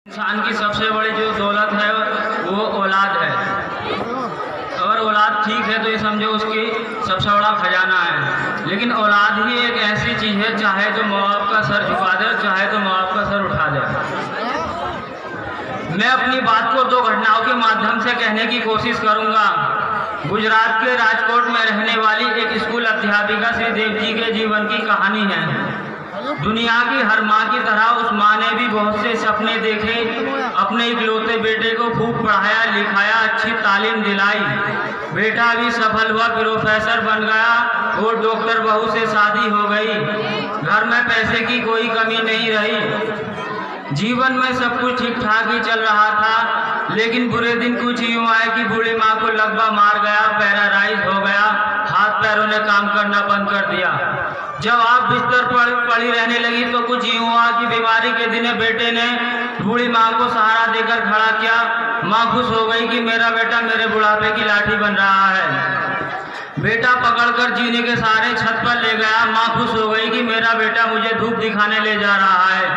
इंसान की सबसे बड़ी जो दौलत है वो औलाद है। अगर औलाद ठीक है तो ये समझो उसकी सबसे बड़ा खजाना है। लेकिन औलाद ही एक ऐसी चीज़ है, चाहे तो माँ बाप का सर झुका दे, चाहे तो माँ बाप का सर उठा दे। मैं अपनी बात को दो घटनाओं के माध्यम से कहने की कोशिश करूंगा। गुजरात के राजकोट में रहने वाली एक स्कूल अध्यापिका श्री देव जी के जीवन की कहानी है। दुनिया की हर माँ की तरह उस माँ ने भी बहुत से सपने देखे, अपने इकलौते बेटे को खूब पढ़ाया लिखाया, अच्छी तालीम दिलाई। बेटा भी सफल हुआ, प्रोफेसर बन गया और डॉक्टर बहू से शादी हो गई। घर में पैसे की कोई कमी नहीं रही। जीवन में सब कुछ ठीक ठाक ही चल रहा था। लेकिन बुरे दिन कुछ यूँ आए कि बूढ़ी माँ को लकवा मार गया, पैरालाइज हो गया, हाथ पैरों ने काम करना बंद कर दिया। जब आप बिस्तर पर पड़ी रहने लगी तो कुछ यूँ हुआ कि बीमारी के दिन बेटे ने बूढ़ी माँ को सहारा देकर खड़ा किया। माँ खुश हो गई कि मेरा बेटा मेरे बुढ़ापे की लाठी बन रहा है। बेटा पकड़कर जीने के सहारे छत पर ले गया। माँ खुश हो गई कि मेरा बेटा मुझे धूप दिखाने ले जा रहा है।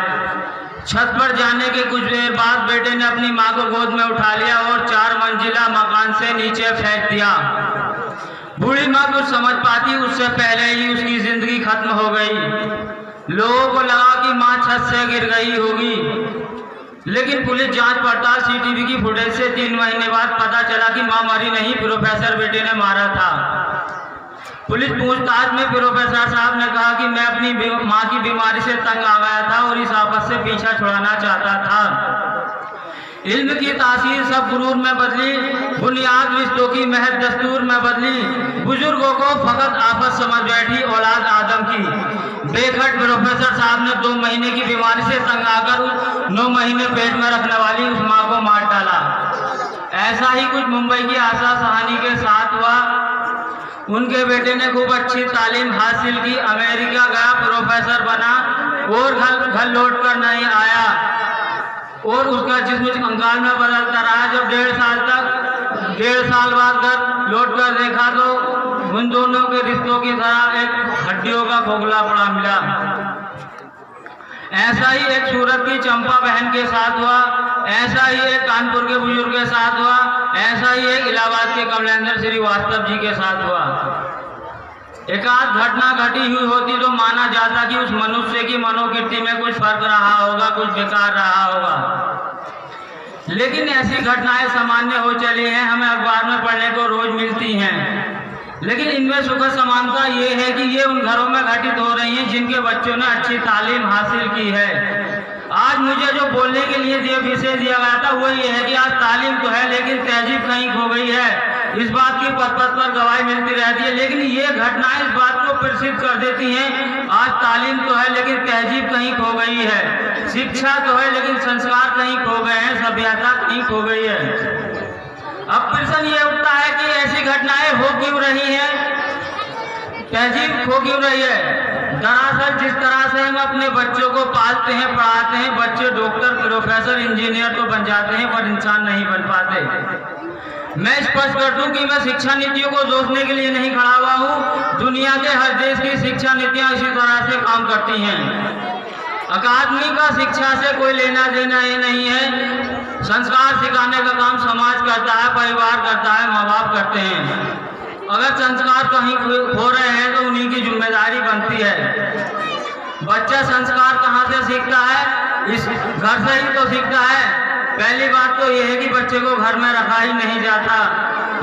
छत पर जाने के कुछ देर बाद बेटे ने अपनी माँ को गोद में उठा लिया और 4 मंजिला मकान से नीचे फेंक दिया। बूढ़ी माँ कुछ समझ पाती उससे पहले ही उसकी जिंदगी खत्म हो गई। लोगों को लगा कि माँ छत से गिर गई होगी, लेकिन पुलिस जांच पड़ताल सीसीटीवी की फुटेज से 3 महीने बाद पता चला कि माँ मरी नहीं, प्रोफेसर बेटे ने मारा था। पुलिस पूछताछ में प्रोफेसर साहब ने कहा कि मैं अपनी माँ की बीमारी से तंग आ गया था और इस आफत से पीछा छुड़ाना चाहता था। इल्म की तासीर सब गुरूर में बदली, बुनियाद रिश्तों की महज दस्तूर में बदली। बुजुर्गों को फकत आफत समझ बैठी औलाद आदम की। बेखट प्रोफेसर साहब ने 2 महीने की बीमारी से तंग आकर 9 महीने पेट में रखने वाली उस माँ को मार डाला। ऐसा ही कुछ मुंबई की आशा सहानी के साथ हुआ। उनके बेटे ने खूब अच्छी तालीम हासिल की, अमेरिका गया, प्रोफेसर बना और घर लौट कर नहीं आया और उसका जिस्म कंकाल में बदलता रहा। जब 1.5 साल बाद घर लौट कर देखा तो उन दोनों के रिश्तों की तरह एक हड्डियों का खोखला पड़ा मिला। ऐसा ही एक सूरत की चंपा बहन के साथ हुआ, ऐसा ही एक कानपुर के बुजुर्ग के साथ हुआ, ऐसा ही एक इलाहाबाद के कमलेंद्र श्रीवास्तव जी के साथ हुआ। एकाध घटना घटी हुई होती तो माना जाता कि उस मनुष्य की मनोवृत्ति में कुछ फर्क रहा होगा, कुछ बेकार रहा होगा। लेकिन ऐसी घटनाएं सामान्य हो चली हैं, हमें अखबार में पढ़ने को रोज मिलती हैं। लेकिन इनमें सुखद समानता ये है कि ये उन घरों में घटित हो रही हैं जिनके बच्चों ने अच्छी तालीम हासिल की है। आज मुझे जो बोलने के लिए विषय दिया गया था वो ये है कि आज तालीम तो है लेकिन तहजीब कहीं खो गई है। इस बात की पथ पर गवाही मिलती रहती है, लेकिन ये घटनाएं इस बात को प्रसिद्ध कर देती हैं। आज तालीम तो है लेकिन तहजीब कहीं खो गई है, शिक्षा तो है लेकिन संस्कार कहीं खो गए हैं, सभ्यता कहीं खो गई है। अब प्रश्न ये उठता है कि ऐसी घटनाएं हो क्यों रही हैं, तहजीब खो क्यों रही है। दरअसल जिस तरह से हम अपने बच्चों को पालते हैं पढ़ाते हैं, बच्चे डॉक्टर प्रोफेसर इंजीनियर तो बन जाते हैं पर इंसान नहीं बन पाते। मैं स्पष्ट कर दूं कि मैं शिक्षा नीतियों को दोषने के लिए नहीं खड़ा हुआ हूँ। दुनिया के हर देश की शिक्षा नीतियाँ इसी तरह से काम करती हैं। अकादमी का शिक्षा से कोई लेना देना ये नहीं है। संस्कार सिखाने का काम समाज करता है, परिवार करता है, माँ बाप करते हैं। अगर संस्कार कहीं हो रहे हैं तो उन्हीं की जिम्मेदारी बनती है। बच्चा संस्कार कहाँ से सीखता है, इस घर से ही तो सीखता है। पहली बात तो यह है कि बच्चे को घर में रखा ही नहीं जाता,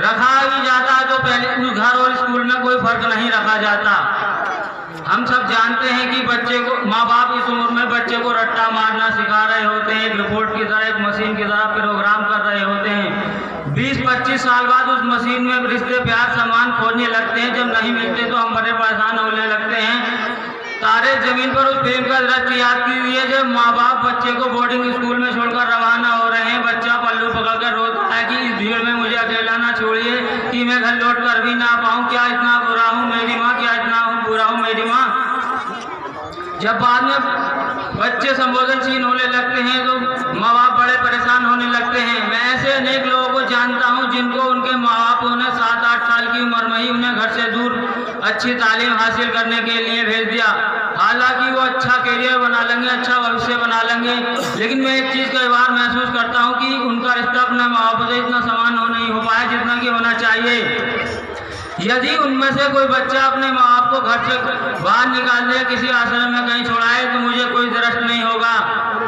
रखा भी जाता है तो पहले उस घर और स्कूल में कोई फर्क नहीं रखा जाता। हम सब जानते हैं कि बच्चे को माँ बाप इस उम्र में बच्चे को रट्टा मारना सिखा रहे होते हैं, एक रिपोर्ट की तरह, एक मशीन की तरह प्रोग्राम कर रहे होते हैं। 20-25 साल बाद उस मशीन में रिश्ते प्यार सम्मान खोजने लगते हैं। जब नहीं मिलते तो हम बड़े परेशान होने लगते हैं। तारे जमीन पर उस फिल्म का दृश्य याद कीजिए जब माँ बाप बच्चे को बोर्डिंग स्कूल में छोड़कर रवाना हो रहे हैं। बच्चा पल्लू पकड़कर रोता है कि इस भीड़ में मुझे अकेला ना छोड़िए कि मैं घर लौट कर भी ना पाऊँ। क्या इतना बुरा हूँ मेरी माँ, क्या इतना बुरा हूँ मेरी माँ। जब बाद में बच्चे संवेदनशील होने लगते हैं तो माँ बाप बड़े परेशान होने लगते हैं। मैं ऐसे अनेक लोगों को जानता हूँ जिनको उनके माँ बापों ने 7-8 साल की उम्र में ही उन्हें घर से दूर अच्छी तालीम हासिल करने के लिए भेज दिया। हालांकि वो अच्छा करियर बना लेंगे, अच्छा भविष्य बना लेंगे, लेकिन मैं एक चीज़ कई बार महसूस करता हूँ कि उनका रिश्ता अपने माँ बाप से इतना समान नहीं हो पाया जितना कि होना चाहिए। यदि उनमें से कोई बच्चा अपने माँ बाप को घर से बाहर निकाल दे, किसी आश्रम में कहीं छोड़ाए, तो मुझे कोई दरष्ट नहीं होगा।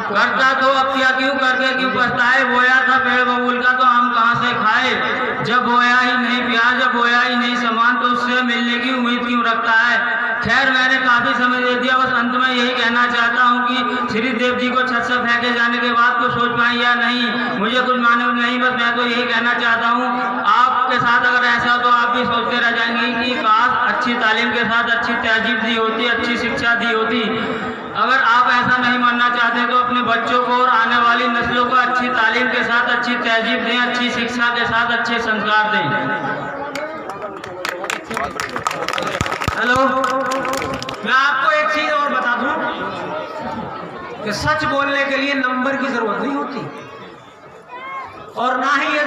करता तो अब क्या क्यों करके क्यों पछताए। बोया था पेड़ बबूल का तो आम कहाँ से खाए। जब बोया ही नहीं प्याज, जब बोया ही नहीं सामान, तो उससे मिलने की उम्मीद क्यों रखता है। खैर मैंने काफी समय दे दिया, बस अंत में यही कहना चाहता हूँ कि श्री देव जी को छत से फेंके जाने के बाद कुछ सोच पाए या नहीं, मुझे कुछ मालूम नहीं। बस मैं तो यही कहना चाहता हूँ, आपके साथ अगर ऐसा तो आप भी सोचते रह जाएंगे कि काश अच्छी तालीम के साथ अच्छी तहजीब दी होती, अच्छी शिक्षा दी होती। अगर आप ऐसा नहीं मानना चाहते तो अपने बच्चों को और आने वाली नस्लों को अच्छी तालीम के साथ अच्छी तहजीब दें, अच्छी शिक्षा के साथ अच्छे संस्कार दें। हेलो, मैं आपको एक चीज और बता दूं कि सच बोलने के लिए नंबर की जरूरत नहीं होती और ना ही